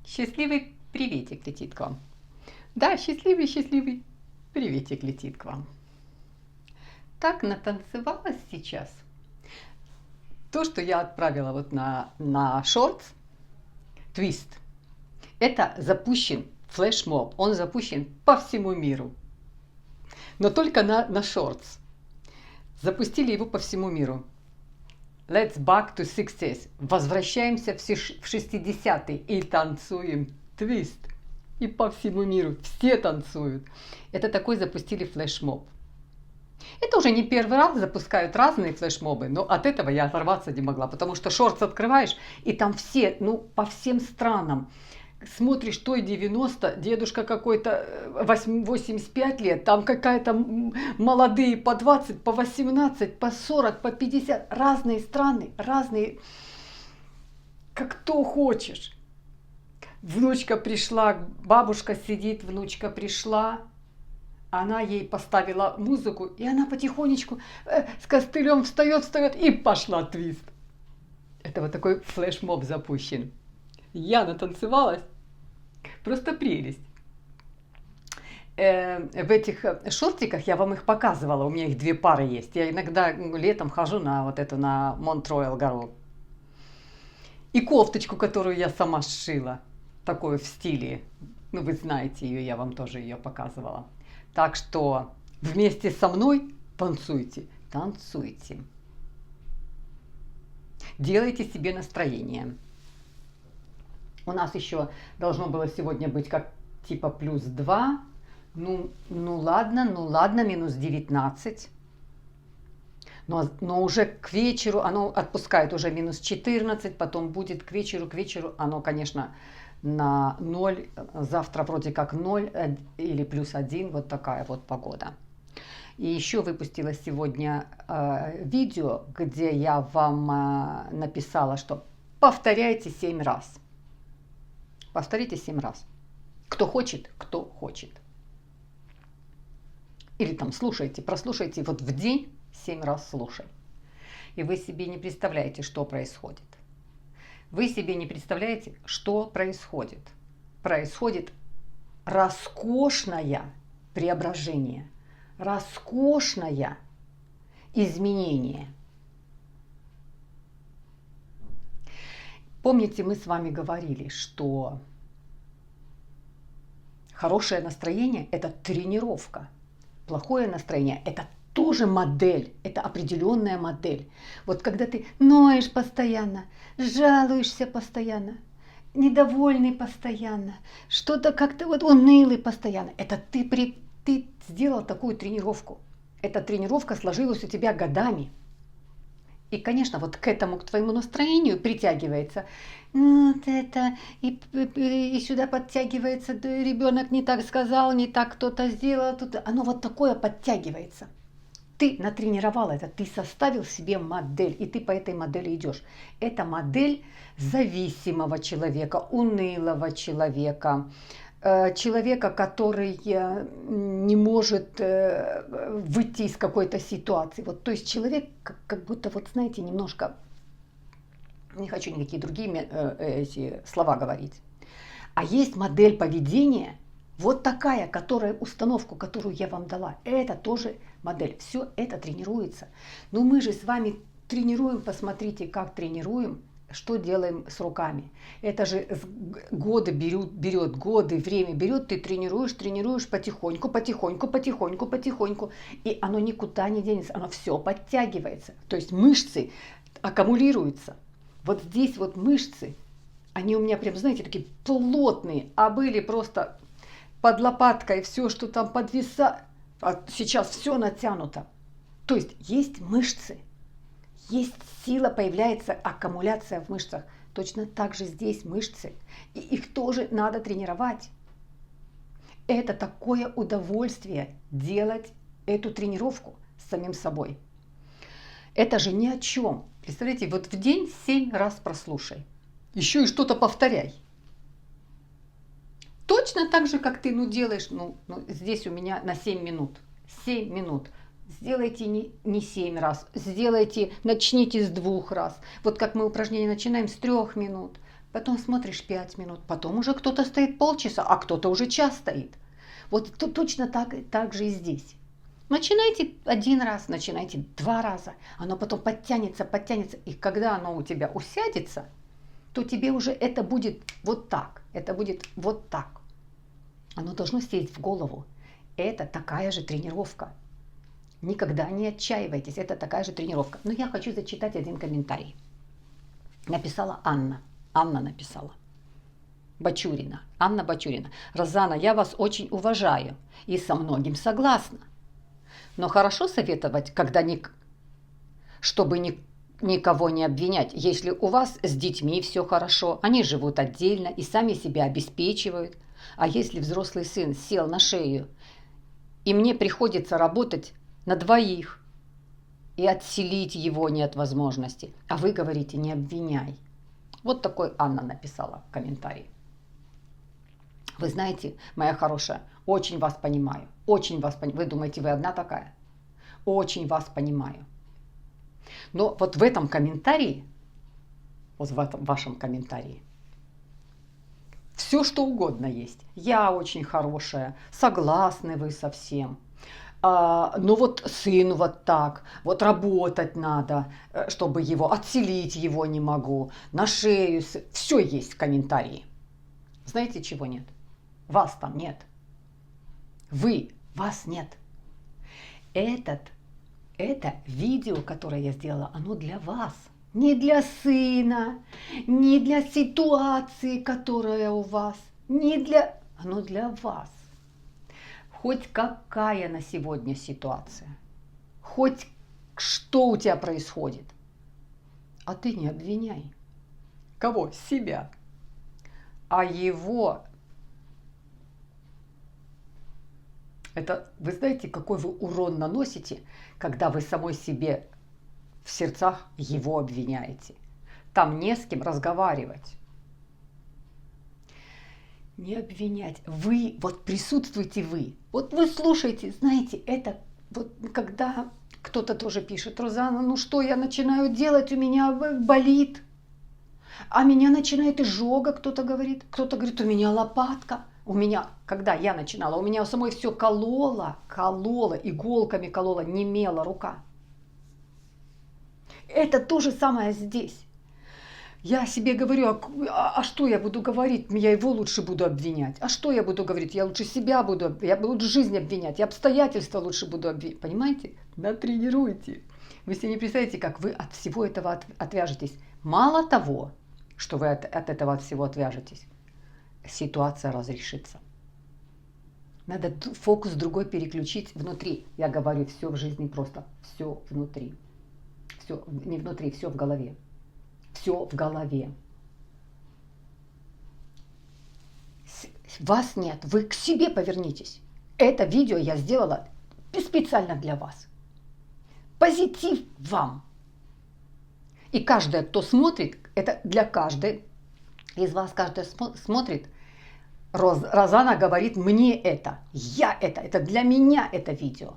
Счастливый приветик летит к вам. Да, счастливый приветик летит к вам. Так натанцевалась сейчас. То, что я отправила вот на шортс, твист, это запущен флешмоб. Он запущен по всему миру. Но только на шортс. Запустили его по всему миру. Let's back to 60s. Возвращаемся в 60-е и танцуем твист. И по всему миру все танцуют. Это такой запустили флешмоб. Это уже не первый раз запускают разные флешмобы, но от этого я оторваться не могла, потому что шортс открываешь, и там все, по всем странам. Смотришь, той 90, дедушка какой-то 85 лет, там какая-то молодые по 20, по 18, по 40, по 50. Разные страны, разные, как кто хочешь. Внучка пришла, бабушка сидит, внучка пришла. Она ей поставила музыку, и она потихонечку с костылем встает и пошла твист. Это вот такой флешмоб запущен. Я натанцевалась. Просто прелесть. В этих шортиках, я вам их показывала, у меня их 2 пары есть. Я иногда летом хожу на вот эту, на Монт-Роял гору. И кофточку, которую я сама сшила, такую в стиле. Вы знаете ее, я вам тоже ее показывала. Так что вместе со мной танцуйте, танцуйте. Делайте себе настроение. У нас еще должно было сегодня быть как типа +2. Ну ладно, минус 19. Но уже к вечеру оно отпускает уже минус 14, потом будет к вечеру оно, конечно, на 0. Завтра вроде как 0 или +1, вот такая вот погода. И еще выпустила сегодня видео, где я вам написала, что повторяйте 7 раз. Повторите 7 раз. Кто хочет, кто хочет. Или там слушайте, прослушайте вот в день 7 раз слушай. И вы себе не представляете, что происходит. Вы себе не представляете, что происходит. Происходит роскошное преображение, роскошное изменение. Помните, мы с вами говорили, что хорошее настроение – это тренировка. Плохое настроение – это тоже модель, это определенная модель. Вот когда ты ноешь постоянно, жалуешься постоянно, недовольный постоянно, что-то как-то вот унылый постоянно, это ты сделал такую тренировку. Эта тренировка сложилась у тебя годами. И, конечно, вот к этому, к твоему настроению притягивается вот это, и сюда подтягивается, да, ребенок не так сказал, не так кто-то сделал, оно вот такое подтягивается. Ты натренировал это, ты составил себе модель, и ты по этой модели идешь. Это модель зависимого человека, унылого человека, человека, который не может выйти из какой-то ситуации. Вот, то есть человек как будто, вот знаете, немножко, не хочу никакие другие эти слова говорить. А есть модель поведения, вот такая, установку, которую я вам дала, это тоже модель. Все это тренируется. Но мы же с вами тренируем, посмотрите, как тренируем. Что делаем с руками? Это же годы берет, годы, время берет, ты тренируешь потихоньку, и оно никуда не денется, оно все подтягивается. То есть мышцы аккумулируются. Вот здесь вот мышцы, они у меня прям, знаете, такие плотные, а были просто под лопаткой, все, что там подвисает, а сейчас все натянуто. То есть мышцы. Есть сила, появляется аккумуляция в мышцах. Точно так же здесь мышцы. И их тоже надо тренировать. Это такое удовольствие делать эту тренировку с самим собой. Это же ни о чем. Представляете, вот в день 7 раз прослушай. Еще и что-то повторяй. Точно так же, как ты делаешь, здесь у меня на 7 минут. 7 минут. Сделайте не 7 раз, начните с 2 раз. Вот как мы упражнение начинаем с 3 минут, потом смотришь 5 минут, потом уже кто-то стоит полчаса, а кто-то уже час стоит. Вот тут точно так же и здесь. Начинайте один раз, начинайте 2 раза, оно потом подтянется, и когда оно у тебя усядется, то тебе уже это будет вот так, это будет вот так. Оно должно сесть в голову. Это такая же тренировка. Никогда не отчаивайтесь, это такая же тренировка. Но я хочу зачитать один комментарий. Написала Анна. Анна написала. Бачурина. Анна Бачурина. Розана, я вас очень уважаю и со многим согласна. Но хорошо советовать, чтобы никого не обвинять, если у вас с детьми все хорошо, они живут отдельно и сами себя обеспечивают. А если взрослый сын сел на шею, и мне приходится работать на 2, и отселить его нет возможности, а вы говорите, не обвиняй. Вот такой Анна написала в комментарии. Вы знаете, моя хорошая, очень вас понимаю, очень вас понимаю. Вы думаете, вы одна такая? Очень вас понимаю. Но вот в этом комментарии, вот в этом вашем комментарии, все что угодно есть. Я очень хорошая, согласны вы со всем. Но вот сын вот так, вот работать надо, чтобы его, отселить его не могу, на шею, все есть в комментарии. Знаете, чего нет? Вас там нет. Вас нет. Это видео, которое я сделала, оно для вас. Не для сына, не для ситуации, которая у вас, оно для вас. Хоть какая на сегодня ситуация, хоть что у тебя происходит, а ты не обвиняй. Кого? Себя. А его... Это, вы знаете, какой вы урон наносите, когда вы самой себе в сердцах его обвиняете. Там не с кем разговаривать. Не обвинять. Вы, вот присутствуйте вы. Вот вы слушаете, знаете, это вот когда кто-то тоже пишет, Розана, ну что я начинаю делать, у меня болит. А меня начинает изжога, кто-то говорит, у меня лопатка. У меня, когда я начинала, у меня у самой все кололо, иголками кололо, немела рука. Это то же самое здесь. Я себе говорю, а что я буду говорить? Я его лучше буду обвинять. А что я буду говорить? Я лучше себя буду, я буду жизнь обвинять, я обстоятельства лучше буду обвинять. Понимаете? Натренируйте. Вы себе не представляете, как вы от всего этого отвяжетесь. Мало того, что вы от этого всего отвяжетесь, ситуация разрешится. Надо фокус другой переключить внутри. Я говорю, все в жизни просто, все внутри. Все не внутри, все в голове. Все в голове. Вас нет, вы к себе повернитесь. Это видео я сделала специально для вас. Позитив вам. И каждая, кто смотрит, это для каждой из вас, каждая смотрит, Розана говорит мне это, это для меня это видео.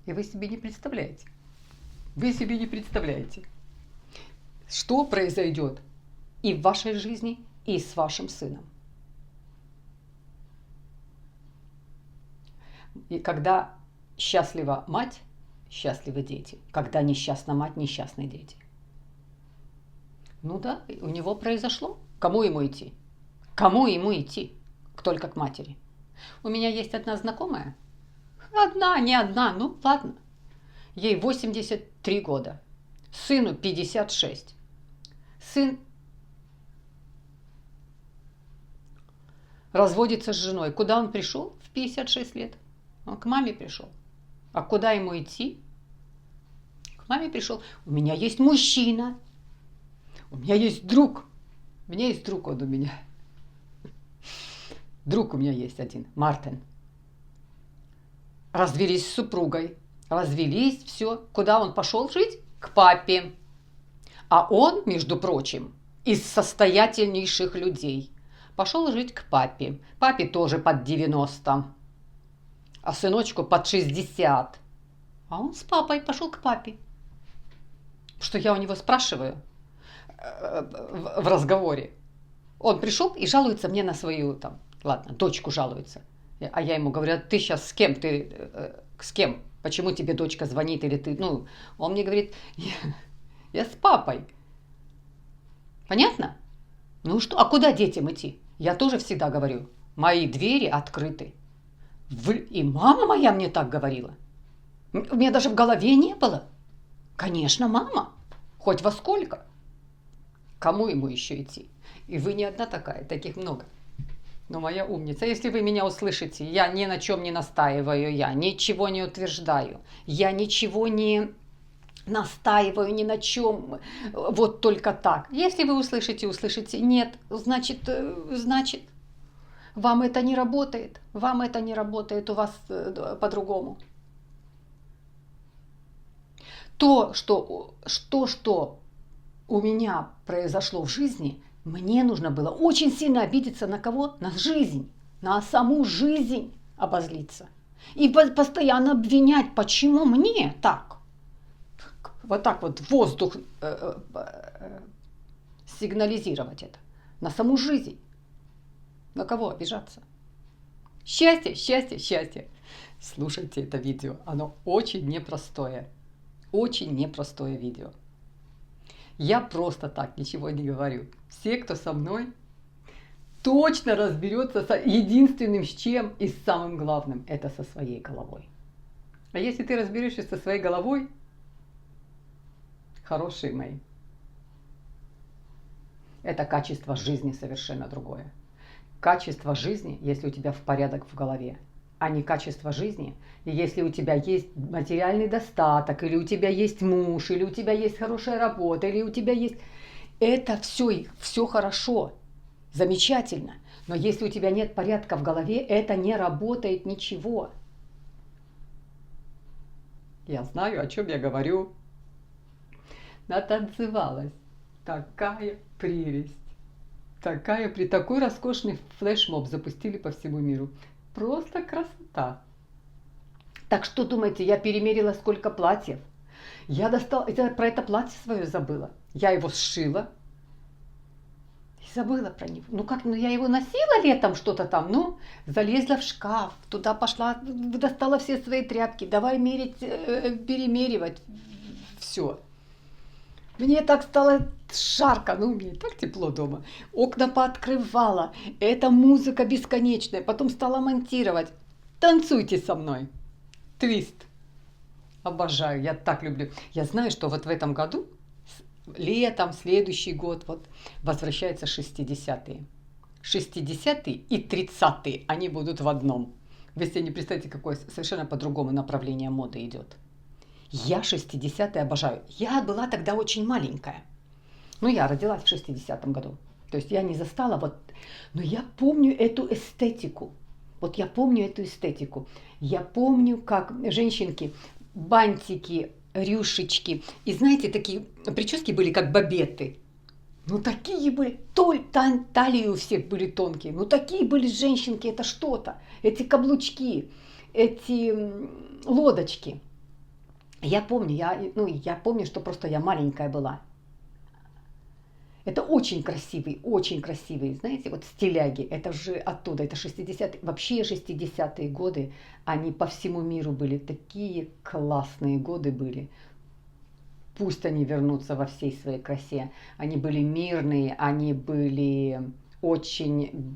И вы себе не представляете. Вы себе не представляете, что произойдет и в вашей жизни, и с вашим сыном. И когда счастлива мать, счастливы дети. Когда несчастна мать, несчастны дети. Ну да, у него произошло. Кому ему идти? Кому ему идти? Только к матери. У меня есть одна знакомая. Не одна, ну ладно. Ей 83 года. Сыну 56. Сын разводится с женой. Куда он пришел в 56 лет? Он к маме пришел. А куда ему идти? К маме пришел. У меня есть мужчина. У меня есть друг. У меня есть друг он у меня. Друг у меня есть один, Мартин. Развелись с супругой. Развелись, все. Куда он пошел жить? К папе. А он, между прочим, из состоятельнейших людей. Пошел жить к папе. Папе тоже под 90. А сыночку под 60. А он с папой пошел к папе. Что я у него спрашиваю? в разговоре. Он пришел и жалуется мне на свою, там, ладно, дочку жалуется. А я ему говорю: ты сейчас с кем? С кем? Почему тебе дочка звонит? Или ты, ну, он мне говорит: я с папой. Понятно? Ну что, а куда детям идти? Я тоже всегда говорю: мои двери открыты. И мама моя мне так говорила. У меня даже в голове не было. Конечно, мама. Хоть во сколько. Кому ему еще идти? И вы не одна такая, таких много. Но моя умница, если вы меня услышите, я ни на чем не настаиваю, я ничего не утверждаю, я ничего не настаиваю ни на чем, вот только так. Если вы услышите нет, значит, вам это не работает, у вас по-другому. То, что у меня произошло в жизни, мне нужно было очень сильно обидеться на кого? На жизнь, на саму жизнь обозлиться. И постоянно обвинять, почему мне так. Вот так вот воздух сигнализировать это. На саму жизнь. На кого обижаться? Счастье, счастье, счастье. Слушайте это видео, оно очень непростое. Очень непростое видео. Я просто так ничего не говорю. Все, кто со мной, точно разберется с единственным с чем и с самым главным. Это со своей головой. А если ты разберешься со своей головой, хорошие мои, это качество жизни совершенно другое. Качество жизни, если у тебя в порядок в голове, а не качество жизни, и если у тебя есть материальный достаток, или у тебя есть муж, или у тебя есть хорошая работа, или у тебя есть... Это все хорошо, замечательно. Но если у тебя нет порядка в голове, это не работает ничего. Я знаю, о чем я говорю. Натанцевалась. Такая прелесть. Такой роскошный флешмоб запустили по всему миру. Просто красота. Так что думаете, я перемерила сколько платьев? Я про это платье свое забыла. Я его сшила. И забыла про него. Я его носила летом что-то там, залезла в шкаф, туда пошла, достала все свои тряпки, давай мерить, перемеривать. Все. Мне так стало жарко, мне так тепло дома. Окна пооткрывала, это музыка бесконечная. Потом стала монтировать. Танцуйте со мной. Твист. Обожаю, я так люблю. Я знаю, что вот в этом году, летом, следующий год, возвращаются 60-е. 60-е и 30-е, они будут в одном. Вы себе не представляете, какое совершенно по-другому направление моды идет. Я 60-е обожаю. Я была тогда очень маленькая. Я родилась в 60-м году. То есть я не застала но я помню эту эстетику. Я помню эту эстетику. Я помню, как женщинки, бантики, рюшечки. И знаете, такие прически были, как бабеты. Такие были. Талии у всех были тонкие. Такие были женщинки, это что-то. Эти каблучки, эти лодочки. Я помню, я помню, что просто я маленькая была. Это очень красивые, знаете, стиляги. Это же оттуда, это 60-е. Вообще 60-е годы, они по всему миру были. Такие классные годы были. Пусть они вернутся во всей своей красе. Они были мирные, они были очень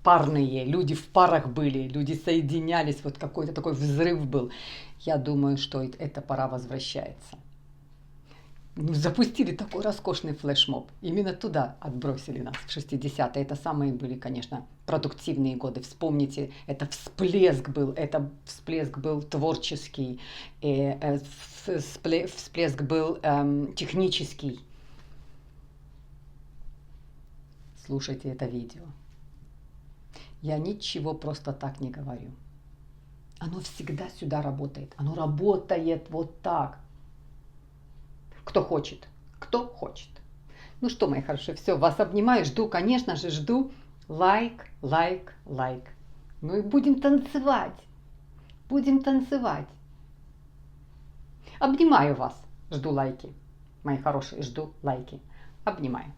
парные. Люди в парах были, люди соединялись. Какой-то такой взрыв был. Я думаю, что эта пора возвращается. Запустили такой роскошный флешмоб. Именно туда отбросили нас, в 60-е. Это самые были, конечно, продуктивные годы. Вспомните, это всплеск был творческий, всплеск был технический. Слушайте это видео. Я ничего просто так не говорю. Оно всегда сюда работает. Оно работает вот так. Кто хочет. Кто хочет. Ну что, мои хорошие, все, вас обнимаю, жду, конечно же, жду лайк. И будем танцевать. Обнимаю вас, жду лайки. Мои хорошие, жду лайки. Обнимаю.